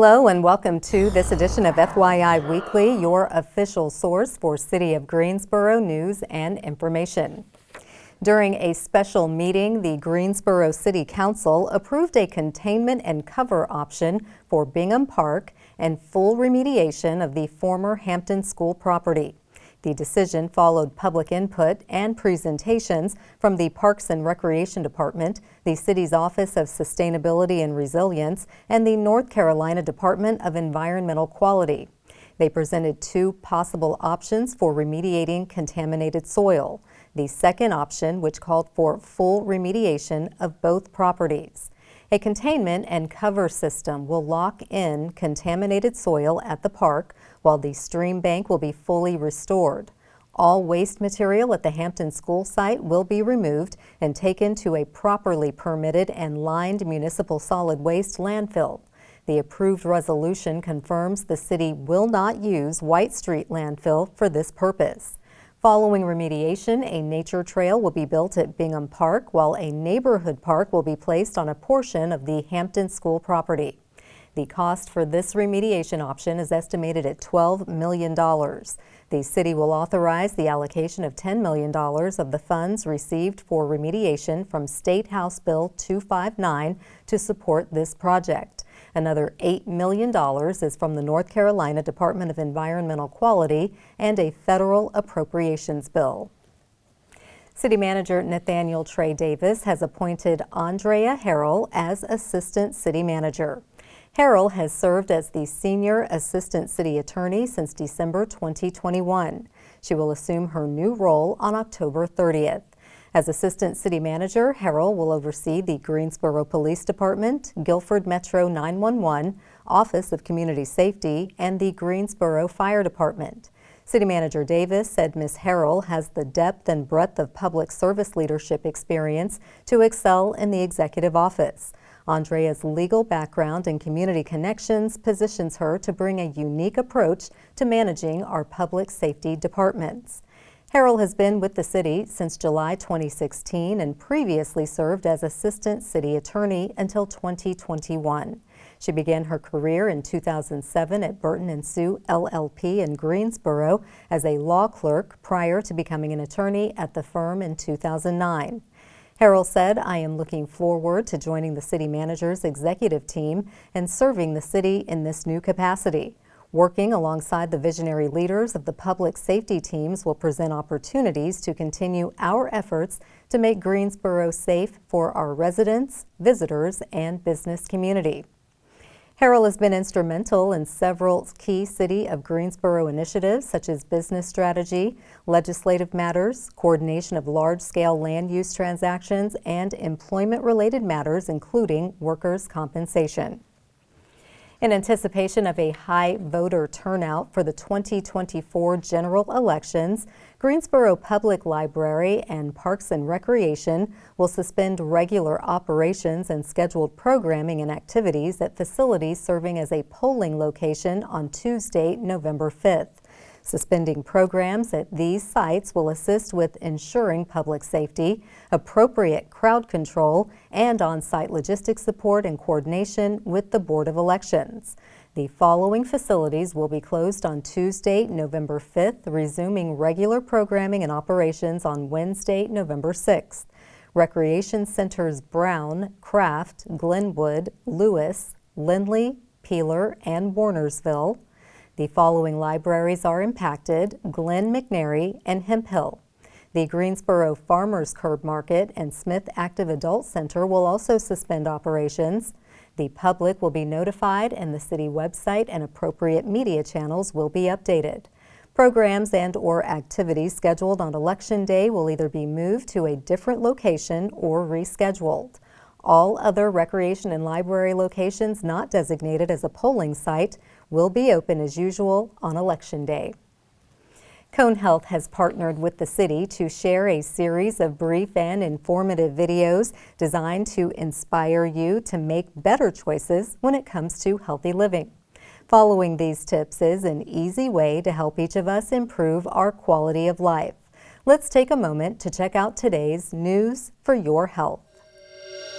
Hello and welcome to this edition of FYI Weekly, your official source for City of Greensboro news and information. During a special meeting, the Greensboro City Council approved a containment and cover option for Bingham Park and full remediation of the former Hampton School property. The decision followed public input and presentations from the Parks and Recreation Department, the city's Office of Sustainability and Resilience, and the North Carolina Department of Environmental Quality. They presented two possible options for remediating contaminated soil. The second option, which called for full remediation of both properties. A containment and cover system will lock in contaminated soil at the park, while the stream bank will be fully restored. All waste material at the Hampton School site will be removed and taken to a properly permitted and lined municipal solid waste landfill. The approved resolution confirms the city will not use White Street landfill for this purpose. Following remediation, a nature trail will be built at Bingham Park, while a neighborhood park will be placed on a portion of the Hampton School property. The cost for this remediation option is estimated at $12 million. The city will authorize the allocation of $10 million of the funds received for remediation from State House Bill 259 to support this project. Another $8 million is from the North Carolina Department of Environmental Quality and a federal appropriations bill. City Manager Nathaniel Trey Davis has appointed Andrea Harrell as Assistant City Manager. Harrell has served as the Senior Assistant City Attorney since December 2021. She will assume her new role on October 30th. As Assistant City Manager, Harrell will oversee the Greensboro Police Department, Guilford Metro 911, Office of Community Safety, and the Greensboro Fire Department. City Manager Davis said Ms. Harrell has the depth and breadth of public service leadership experience to excel in the executive office. Andrea's legal background and community connections positions her to bring a unique approach to managing our public safety departments. Harrell has been with the city since July 2016 and previously served as Assistant City Attorney until 2021. She began her career in 2007 at Burton & Sue LLP in Greensboro as a law clerk prior to becoming an attorney at the firm in 2009. Harrell said, "I am looking forward to joining the city manager's executive team and serving the city in this new capacity. Working alongside the visionary leaders of the public safety teams will present opportunities to continue our efforts to make Greensboro safe for our residents, visitors, and business community." Harrell has been instrumental in several key City of Greensboro initiatives such as business strategy, legislative matters, coordination of large-scale land use transactions, and employment-related matters including workers' compensation. In anticipation of a high voter turnout for the 2024 general elections, Greensboro Public Library and Parks and Recreation will suspend regular operations and scheduled programming and activities at facilities serving as a polling location on Tuesday, November 5th. Suspending programs at these sites will assist with ensuring public safety, appropriate crowd control, and on-site logistics support and coordination with the Board of Elections. The following facilities will be closed on Tuesday, November 5th, resuming regular programming and operations on Wednesday, November 6th. Recreation Centers Brown, Kraft, Glenwood, Lewis, Lindley, Peeler, and Warnersville. The following libraries are impacted: Glen McNary and Hemp Hill. The Greensboro Farmers Curb Market and Smith Active Adult Center will also suspend operations. The public will be notified and the city website and appropriate media channels will be updated. Programs and/or activities scheduled on Election Day will either be moved to a different location or rescheduled. All other recreation and library locations not designated as a polling site will be open as usual on Election Day. Cone Health has partnered with the city to share a series of brief and informative videos designed to inspire you to make better choices when it comes to healthy living. Following these tips is an easy way to help each of us improve our quality of life. Let's take a moment to check out today's News for Your Health.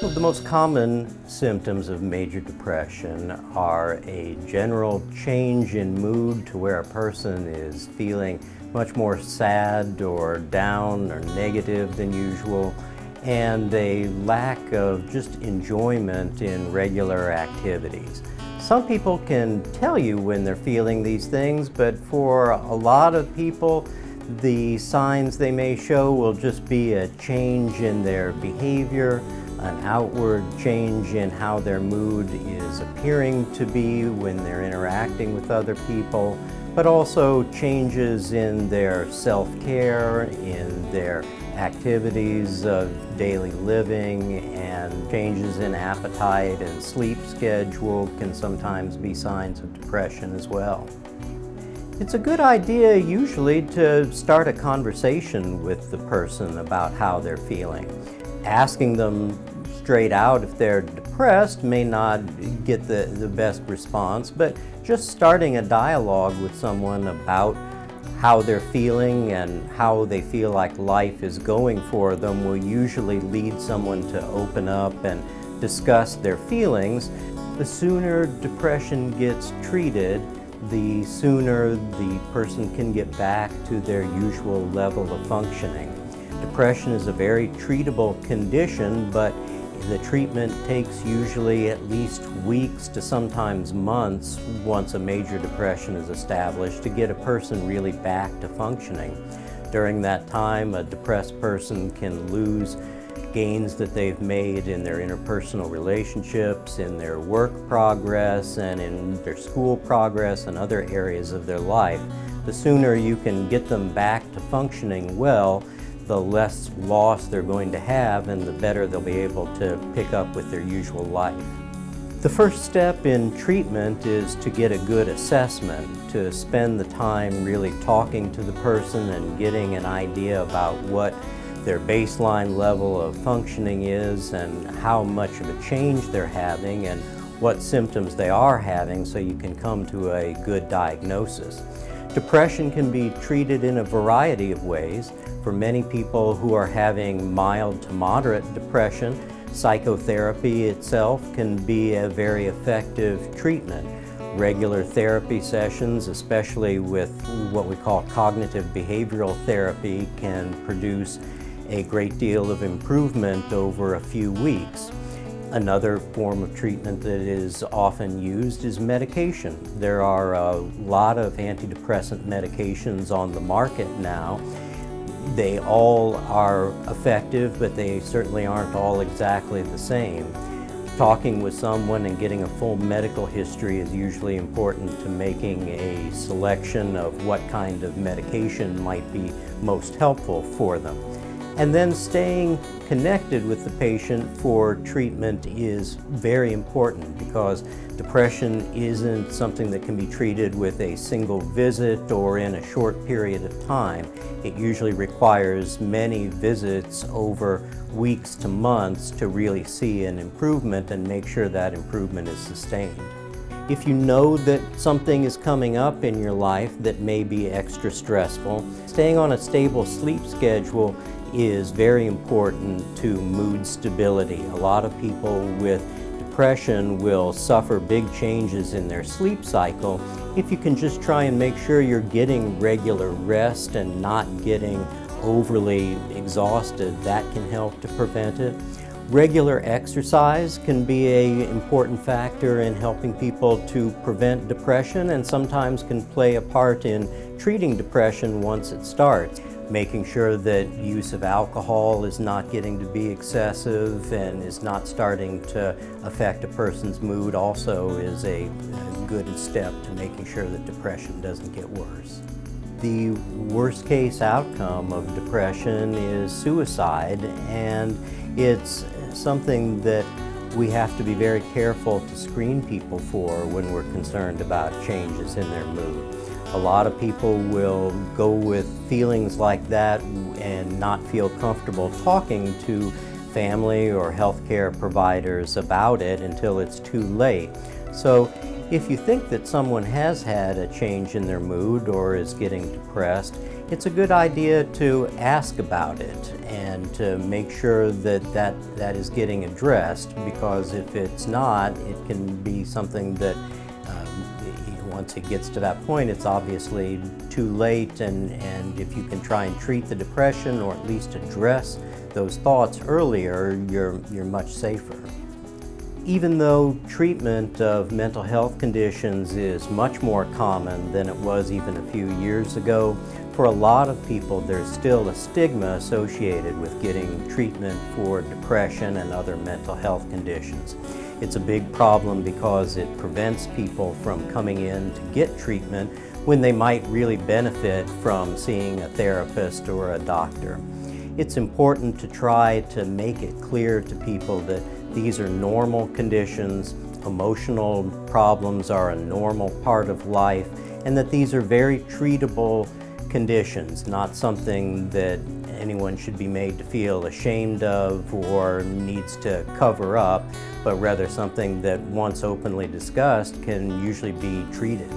Well, the most common symptoms of major depression are a general change in mood to where a person is feeling much more sad or down or negative than usual, and a lack of just enjoyment in regular activities. Some people can tell you when they're feeling these things, but for a lot of people, the signs they may show will just be a change in their behavior, an outward change in how their mood is appearing to be when they're interacting with other people, but also changes in their self-care, in their activities of daily living, and changes in appetite and sleep schedule can sometimes be signs of depression as well. It's a good idea usually to start a conversation with the person about how they're feeling. Asking them straight out if they're depressed may not get the best response, but just starting a dialogue with someone about how they're feeling and how they feel like life is going for them will usually lead someone to open up and discuss their feelings. The sooner depression gets treated, the sooner the person can get back to their usual level of functioning. Depression is a very treatable condition, but the treatment takes usually at least weeks to sometimes months once a major depression is established to get a person really back to functioning. During that time, a depressed person can lose gains that they've made in their interpersonal relationships, in their work progress, and in their school progress and other areas of their life. The sooner you can get them back to functioning well, the less loss they're going to have and the better they'll be able to pick up with their usual life. The first step in treatment is to get a good assessment, to spend the time really talking to the person and getting an idea about what their baseline level of functioning is and how much of a change they're having and what symptoms they are having so you can come to a good diagnosis. Depression can be treated in a variety of ways. For many people who are having mild to moderate depression, psychotherapy itself can be a very effective treatment. Regular therapy sessions, especially with what we call cognitive behavioral therapy, can produce a great deal of improvement over a few weeks. Another form of treatment that is often used is medication. There are a lot of antidepressant medications on the market now. They all are effective, but they certainly aren't all exactly the same. Talking with someone and getting a full medical history is usually important to making a selection of what kind of medication might be most helpful for them. And then staying connected with the patient for treatment is very important because depression isn't something that can be treated with a single visit or in a short period of time. It usually requires many visits over weeks to months to really see an improvement and make sure that improvement is sustained. If you know that something is coming up in your life that may be extra stressful, staying on a stable sleep schedule is very important to mood stability. A lot of people with depression will suffer big changes in their sleep cycle. If you can just try and make sure you're getting regular rest and not getting overly exhausted, that can help to prevent it. Regular exercise can be an important factor in helping people to prevent depression and sometimes can play a part in treating depression once it starts. Making sure that use of alcohol is not getting to be excessive and is not starting to affect a person's mood also is a good step to making sure that depression doesn't get worse. The worst case outcome of depression is suicide, and it's something that we have to be very careful to screen people for when we're concerned about changes in their mood. A lot of people will go with feelings like that and not feel comfortable talking to family or healthcare providers about it until it's too late. So If you think that someone has had a change in their mood or is getting depressed, it's a good idea to ask about it and to make sure that that is getting addressed, because if it's not, it can be something that once it gets to that point, it's obviously too late, and if you can try and treat the depression or at least address those thoughts earlier, you're much safer. Even though treatment of mental health conditions is much more common than it was even a few years ago, for a lot of people there's still a stigma associated with getting treatment for depression and other mental health conditions. It's a big problem because it prevents people from coming in to get treatment when they might really benefit from seeing a therapist or a doctor. It's important to try to make it clear to people that these are normal conditions, emotional problems are a normal part of life, and that these are very treatable conditions, not something that anyone should be made to feel ashamed of or needs to cover up, but rather something that once openly discussed can usually be treated.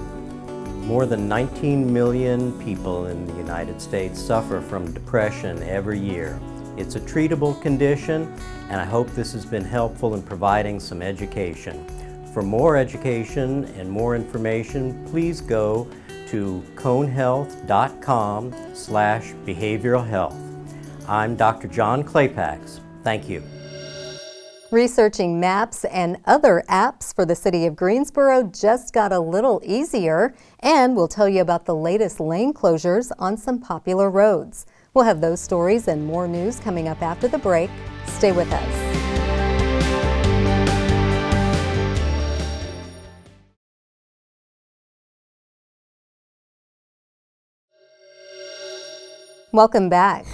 More than 19 million people in the United States suffer from depression every year. It's a treatable condition, and I hope this has been helpful in providing some education. For more education and more information, please go to conehealth.com/behavioral health. I'm Dr. John Claypax. Thank you. Researching maps and other apps for the city of Greensboro just got a little easier, and we'll tell you about the latest lane closures on some popular roads. We'll have those stories and more news coming up after the break. Stay with us. Welcome back.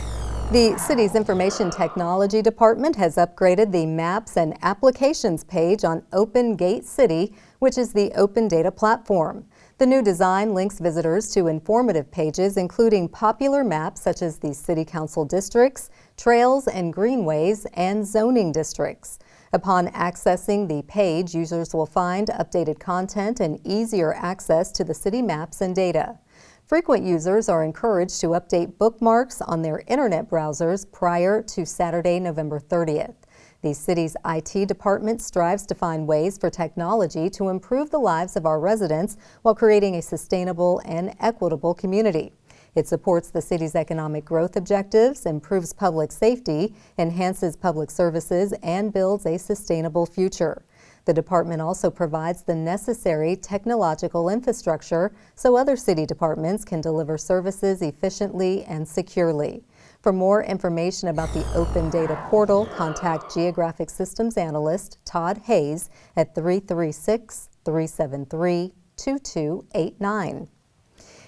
The city's Information Technology Department has upgraded the Maps and Applications page on Open Gate City, which is the open data platform. The new design links visitors to informative pages, including popular maps such as the city council districts, trails and greenways, and zoning districts. Upon accessing the page, users will find updated content and easier access to the city maps and data. Frequent users are encouraged to update bookmarks on their internet browsers prior to Saturday, November 30th. The city's IT department strives to find ways for technology to improve the lives of our residents while creating a sustainable and equitable community. It supports the city's economic growth objectives, improves public safety, enhances public services, and builds a sustainable future. The department also provides the necessary technological infrastructure so other city departments can deliver services efficiently and securely. For more information about the Open Data Portal, contact Geographic Systems Analyst Todd Hayes at 336-373-2289.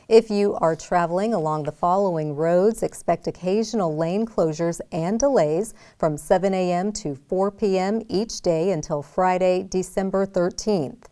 If you are traveling along the following roads, expect occasional lane closures and delays from 7 a.m. to 4 p.m. each day until Friday, December 13th.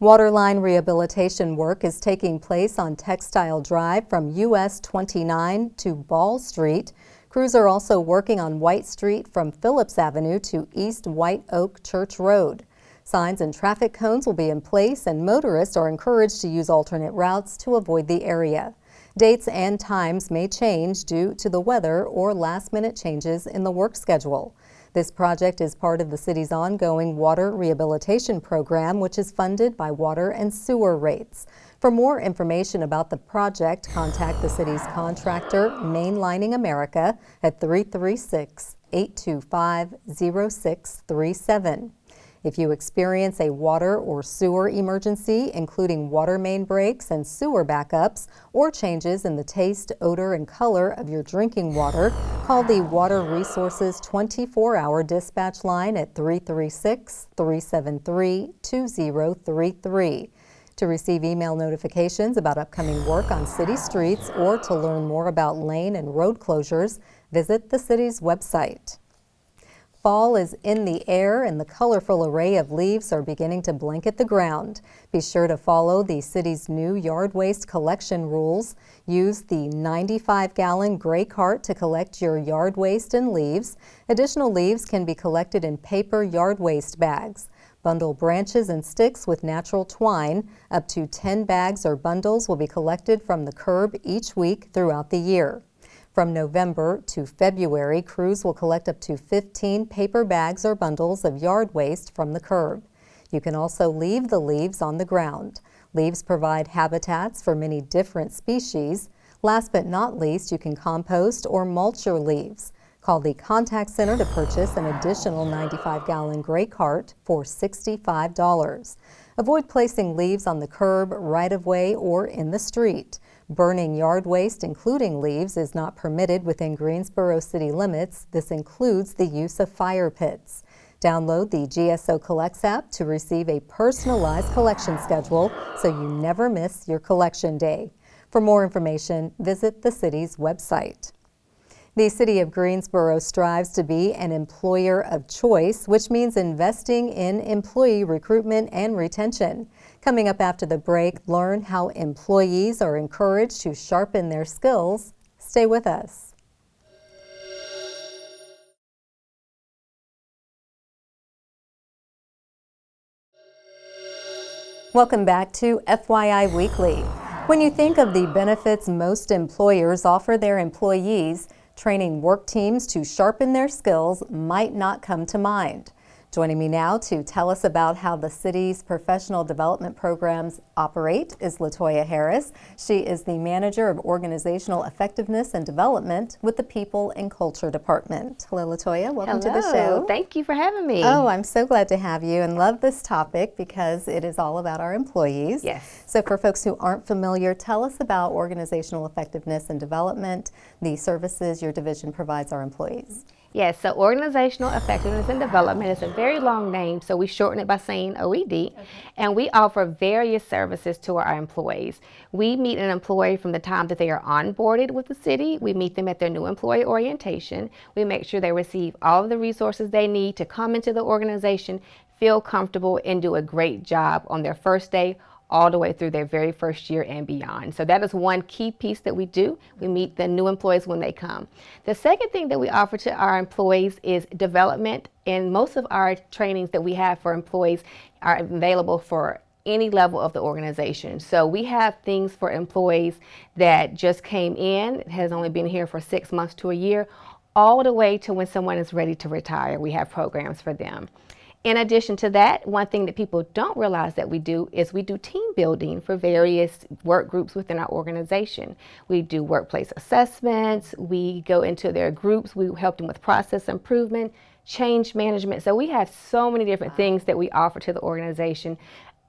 Waterline rehabilitation work is taking place on Textile Drive from US 29 to Ball Street. Crews are also working on White Street from Phillips Avenue to East White Oak Church Road. Signs and traffic cones will be in place, and motorists are encouraged to use alternate routes to avoid the area. Dates and times may change due to the weather or last-minute changes in the work schedule. This project is part of the city's ongoing water rehabilitation program, which is funded by water and sewer rates. For more information about the project, contact the city's contractor, Mainlining America, at 336-825-0637. If you experience a water or sewer emergency, including water main breaks and sewer backups, or changes in the taste, odor, and color of your drinking water, call the Water Resources 24-hour dispatch line at 336-373-2033. To receive email notifications about upcoming work on city streets or to learn more about lane and road closures, visit the city's website. Fall is in the air, and the colorful array of leaves are beginning to blanket the ground. Be sure to follow the city's new yard waste collection rules. Use the 95-gallon gray cart to collect your yard waste and leaves. Additional leaves can be collected in paper yard waste bags. Bundle branches and sticks with natural twine. Up to 10 bags or bundles will be collected from the curb each week throughout the year. From November to February, crews will collect up to 15 paper bags or bundles of yard waste from the curb. You can also leave the leaves on the ground. Leaves provide habitats for many different species. Last but not least, you can compost or mulch your leaves. Call the Contact Center to purchase an additional 95-gallon gray cart for $65. Avoid placing leaves on the curb, right-of-way, or in the street. Burning yard waste, including leaves, is not permitted within Greensboro city limits. This includes the use of fire pits. Download the GSO Collects app to receive a personalized collection schedule so you never miss your collection day. For more information, visit the city's website. The City of Greensboro strives to be an employer of choice, which means investing in employee recruitment and retention. Coming up after the break, learn how employees are encouraged to sharpen their skills. Stay with us. Welcome back to FYI Weekly. When you think of the benefits most employers offer their employees, training work teams to sharpen their skills might not come to mind. Joining me now to tell us about how the city's professional development programs operate is LaToya Harris. She is the Manager of Organizational Effectiveness and Development with the People and Culture Department. Hello, LaToya. Welcome to the show. Thank you for having me. Oh, I'm so glad to have you and love this topic because it is all about our employees. Yes. So for folks who aren't familiar, tell us about organizational effectiveness and development, the services your division provides our employees. Yes, so Organizational Effectiveness and Development is a very long name, so we shorten it by saying OED, okay. And we offer various services to our employees. We meet an employee from the time that they are onboarded with the city. We meet them at their new employee orientation. We make sure they receive all of the resources they need to come into the organization, feel comfortable, and do a great job on their first day all the way through their very first year and beyond. So that is one key piece that we do. We meet the new employees when they come. The second thing that we offer to our employees is development, and most of our trainings that we have for employees are available for any level of the organization. So we have things for employees that just came in, has only been here for 6 months to a year, all the way to when someone is ready to retire. We have programs for them. In addition to that, one thing that people don't realize that we do is we do team building for various work groups within our organization. We do workplace assessments, we go into their groups, we help them with process improvement, change management. So we have so many different things that we offer to the organization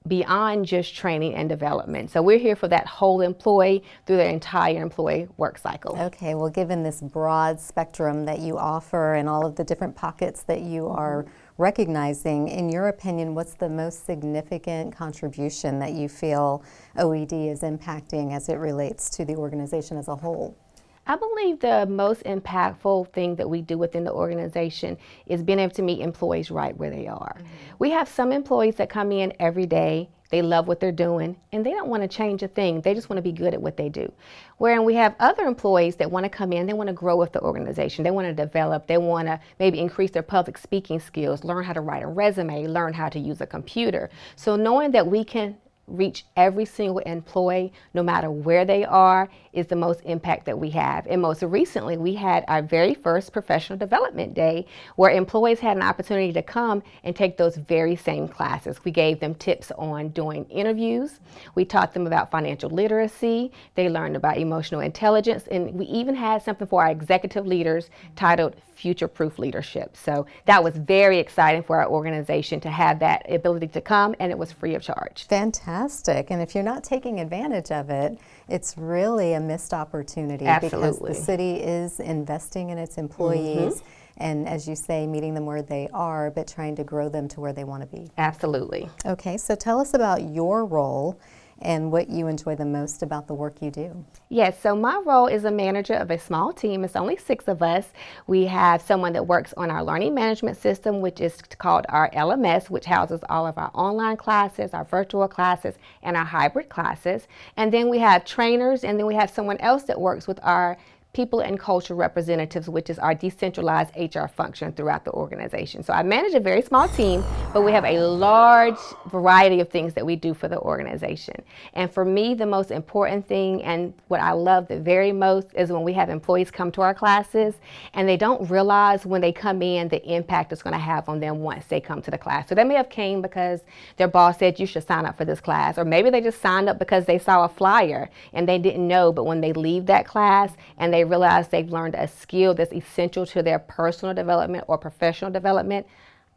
beyond just training and development. So we're here for that whole employee through their entire employee work cycle. Okay, well, given this broad spectrum that you offer and all of the different pockets that you are recognizing, in your opinion, what's the most significant contribution that you feel OED is impacting as it relates to the organization as a whole? I believe the most impactful thing that we do within the organization is being able to meet employees right where they are. Mm-hmm. We have some employees that come in every day, they love what they're doing, and they don't want to change a thing. They just want to be good at what they do. Whereas we have other employees that want to come in, they want to grow with the organization, they want to develop, they want to maybe increase their public speaking skills, learn how to write a resume, learn how to use a computer. So knowing that we can reach every single employee, no matter where they are, is the most impact that we have. And most recently, we had our very first professional development day where employees had an opportunity to come and take those very same classes. We gave them tips on doing interviews. We taught them about financial literacy. They learned about emotional intelligence. And we even had something for our executive leaders titled Future-Proof Leadership. So that was very exciting for our organization to have that ability to come, and it was free of charge. Fantastic. And if you're not taking advantage of it, it's really a missed opportunity. Absolutely. Because the city is investing in its employees. Mm-hmm. And as you say, meeting them where they are, but trying to grow them to where they want to be. Absolutely. Okay, so tell us about your role and what you enjoy the most about the work you do. Yes, so my role is a manager of a small team. It's only 6 of us. We have someone that works on our learning management system, which is called our LMS, which houses all of our online classes, our virtual classes, and our hybrid classes. And then we have trainers, and then we have someone else that works with our people and culture representatives, which is our decentralized HR function throughout the organization. So I manage a very small team, but we have a large variety of things that we do for the organization. And for me, the most important thing and what I love the very most is when we have employees come to our classes and they don't realize when they come in the impact it's going to have on them once they come to the class. So they may have came because their boss said you should sign up for this class, or maybe they just signed up because they saw a flyer and they didn't know, but when they leave that class and they realize they've learned a skill that's essential to their personal development or professional development,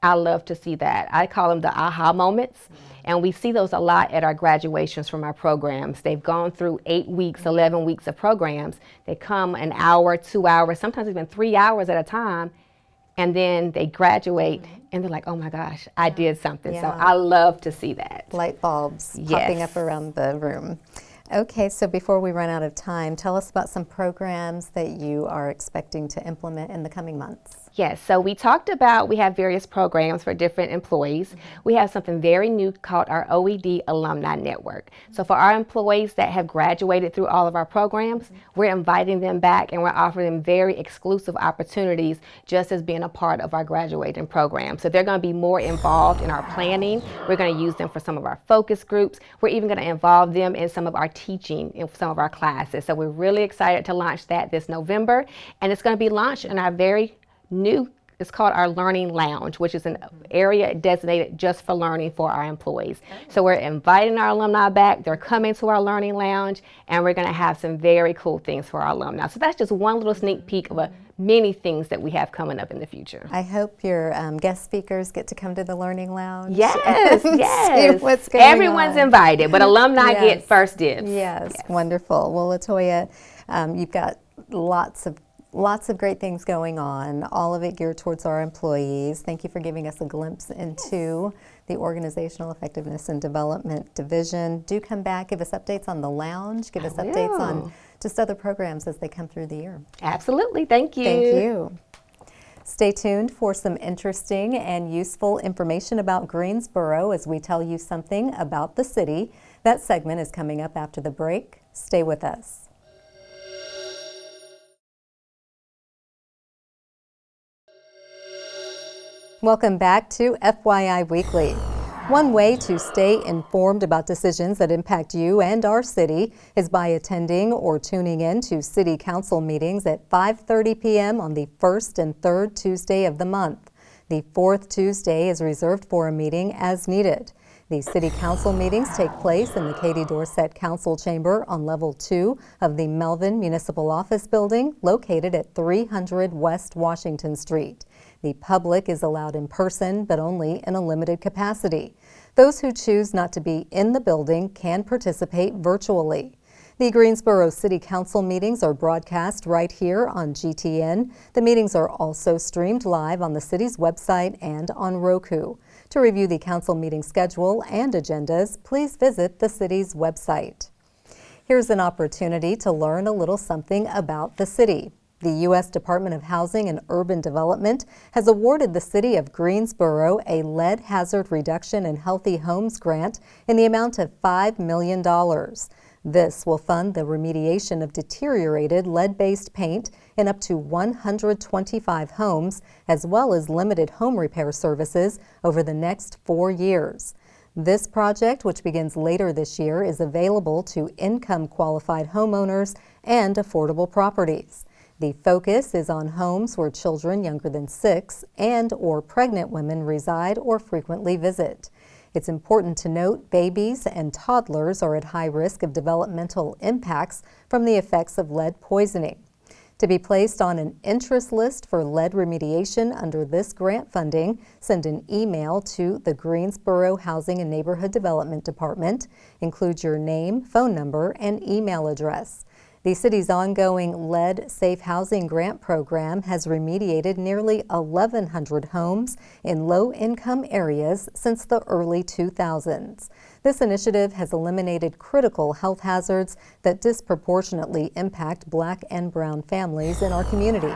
I love to see that. I call them the aha moments, and we see those a lot at our graduations from our programs. They've gone through 8 weeks, 11 weeks of programs. They come an hour, 2 hours, sometimes even 3 hours at a time, and then they graduate and they're like, oh my gosh, I did something. So I love to see that. Light bulbs popping up around the room. Okay, so before we run out of time, tell us about some programs that you are expecting to implement in the coming months. Yes, so we talked about we have various programs for different employees. We have something very new called our OED Alumni Network. So for our employees that have graduated through all of our programs, we're inviting them back and we're offering them very exclusive opportunities just as being a part of our graduating program. So they're going to be more involved in our planning. We're going to use them for some of our focus groups. We're even going to involve them in some of our teaching in some of our classes. So we're really excited to launch that this November, and it's going to be launched in our very new, it's called our Learning Lounge, which is an area designated just for learning for our employees. So we're inviting our alumni back. They're coming to our Learning Lounge, and we're going to have some very cool things for our alumni. So that's just one little sneak peek of many things that we have coming up in the future. I hope your guest speakers get to come to the Learning Lounge. Yes, yes. See what's going Everyone's on. invited, but alumni get first dibs. Yes, wonderful. Well, LaToya, you've got lots of great things going on, all of it geared towards our employees. Thank you for giving us a glimpse into the Organizational Effectiveness and Development Division. Do come back, give us updates on the lounge, give us updates on just other programs as they come through the year. Absolutely, thank you. Thank you. Stay tuned for some interesting and useful information about Greensboro as we tell you something about the city. That segment is coming up after the break. Stay with us. Welcome back to FYI Weekly. One way to stay informed about decisions that impact you and our city is by attending or tuning in to City Council meetings at 5:30 p.m. on the first and third Tuesday of the month. The fourth Tuesday is reserved for a meeting as needed. The City Council meetings take place in the Katie Dorsett Council Chamber on Level 2 of the Melvin Municipal Office Building located at 300 West Washington Street. The public is allowed in person, but only in a limited capacity. Those who choose not to be in the building can participate virtually. The Greensboro City Council meetings are broadcast right here on GTN. The meetings are also streamed live on the city's website and on Roku. To review the council meeting schedule and agendas, please visit the city's website. Here's an opportunity to learn a little something about the city. The U.S. Department of Housing and Urban Development has awarded the city of Greensboro a lead hazard reduction in healthy homes grant in the amount of $5 million. This will fund the remediation of deteriorated lead-based paint in up to 125 homes, as well as limited home repair services over the next 4 years. This project, which begins later this year, is available to income-qualified homeowners and affordable properties. The focus is on homes where children younger than 6 and/or pregnant women reside or frequently visit. It's important to note babies and toddlers are at high risk of developmental impacts from the effects of lead poisoning. To be placed on an interest list for lead remediation under this grant funding, send an email to the Greensboro Housing and Neighborhood Development Department. Include your name, phone number, and email address. The city's ongoing Lead Safe Housing Grant Program has remediated nearly 1,100 homes in low-income areas since the early 2000s. This initiative has eliminated critical health hazards that disproportionately impact Black and brown families in our community.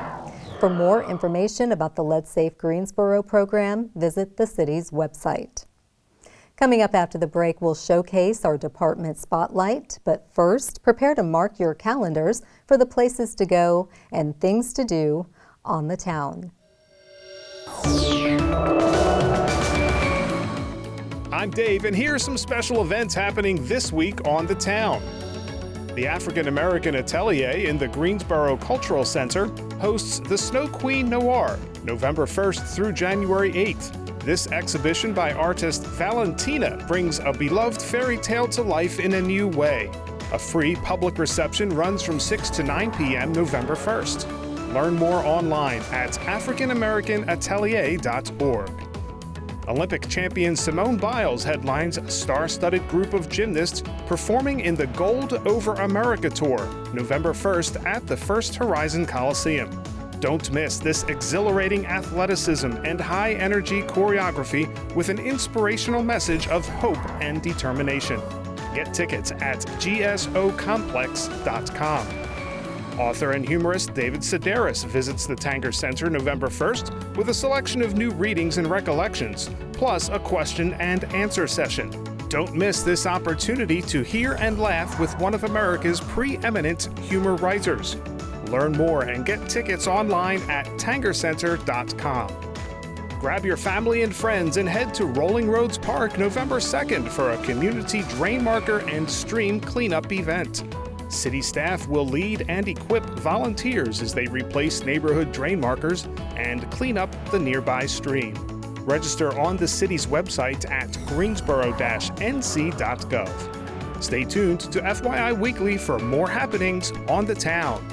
For more information about the Lead Safe Greensboro program, visit the city's website. Coming up after the break, we'll showcase our department spotlight. But first, prepare to mark your calendars for the places to go and things to do on the town. I'm Dave, and here are some special events happening this week on the town. The African American Atelier in the Greensboro Cultural Center hosts the Snow Queen Noir, November 1st through January 8th. This exhibition by artist Valentina brings a beloved fairy tale to life in a new way. A free public reception runs from 6 to 9 p.m. November 1st. Learn more online at africanamericanatelier.org. Olympic champion Simone Biles headlines a star-studded group of gymnasts performing in the Gold Over America Tour, November 1st at the First Horizon Coliseum. Don't miss this exhilarating athleticism and high-energy choreography with an inspirational message of hope and determination. Get tickets at gsocomplex.com. Author and humorist David Sedaris visits the Tanger Center November 1st with a selection of new readings and recollections, plus a question and answer session. Don't miss this opportunity to hear and laugh with one of America's preeminent humor writers. Learn more and get tickets online at tangercenter.com. Grab your family and friends and head to Rolling Roads Park November 2nd for a community drain marker and stream cleanup event. City staff will lead and equip volunteers as they replace neighborhood drain markers and clean up the nearby stream. Register on the city's website at greensboro-nc.gov. Stay tuned to FYI Weekly for more happenings on the town.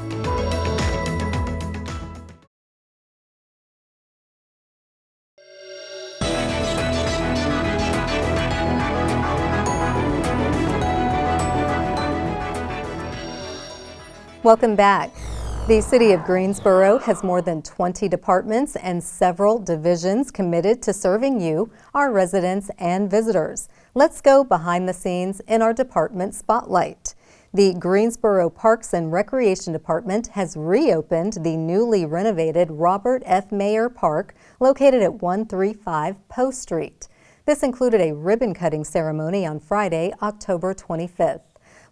Welcome back. The City of Greensboro has more than 20 departments and several divisions committed to serving you, our residents and visitors. Let's go behind the scenes in our department spotlight. The Greensboro Parks and Recreation Department has reopened the newly renovated Robert F. Mayer Park located at 135 Post Street. This included a ribbon-cutting ceremony on Friday, October 25th.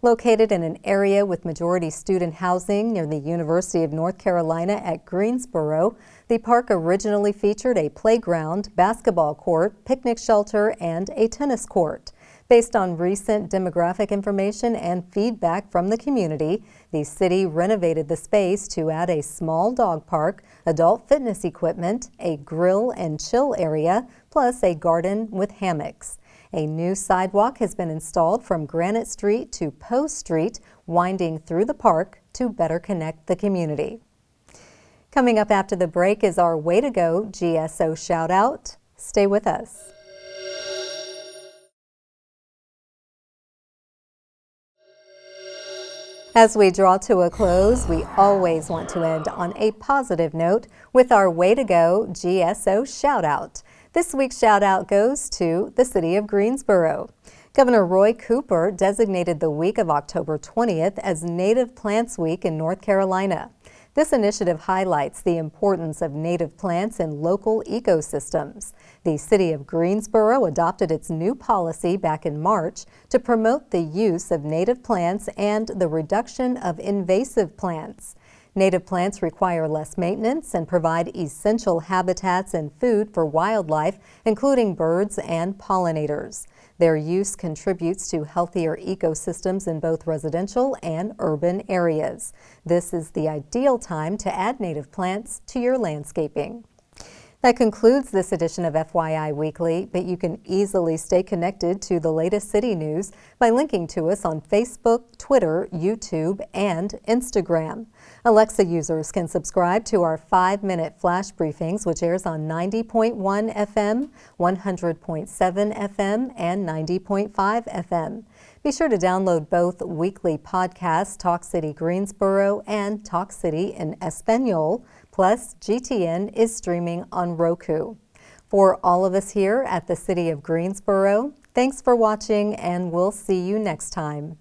Located in an area with majority student housing near the University of North Carolina at Greensboro, the park originally featured a playground, basketball court, picnic shelter, and a tennis court. Based on recent demographic information and feedback from the community, the city renovated the space to add a small dog park, adult fitness equipment, a grill and chill area, plus a garden with hammocks. A new sidewalk has been installed from Granite Street to Post Street, winding through the park to better connect the community. Coming up after the break is our Way to Go GSO shout out. Stay with us. As we draw to a close, we always want to end on a positive note with our Way to Go GSO shout out. This week's shout out goes to the City of Greensboro. Governor Roy Cooper designated the week of October 20th as Native Plants Week in North Carolina. This initiative highlights the importance of native plants in local ecosystems. The City of Greensboro adopted its new policy back in March to promote the use of native plants and the reduction of invasive plants. Native plants require less maintenance and provide essential habitats and food for wildlife, including birds and pollinators. Their use contributes to healthier ecosystems in both residential and urban areas. This is the ideal time to add native plants to your landscaping. That concludes this edition of FYI Weekly, but you can easily stay connected to the latest city news by linking to us on Facebook, Twitter, YouTube, and Instagram. Alexa users can subscribe to our 5-minute flash briefings, which airs on 90.1 FM, 100.7 FM, and 90.5 FM. Be sure to download both weekly podcasts, Talk City Greensboro and Talk City in Espanol. Plus, GTN is streaming on Roku. For all of us here at the City of Greensboro, thanks for watching, and we'll see you next time.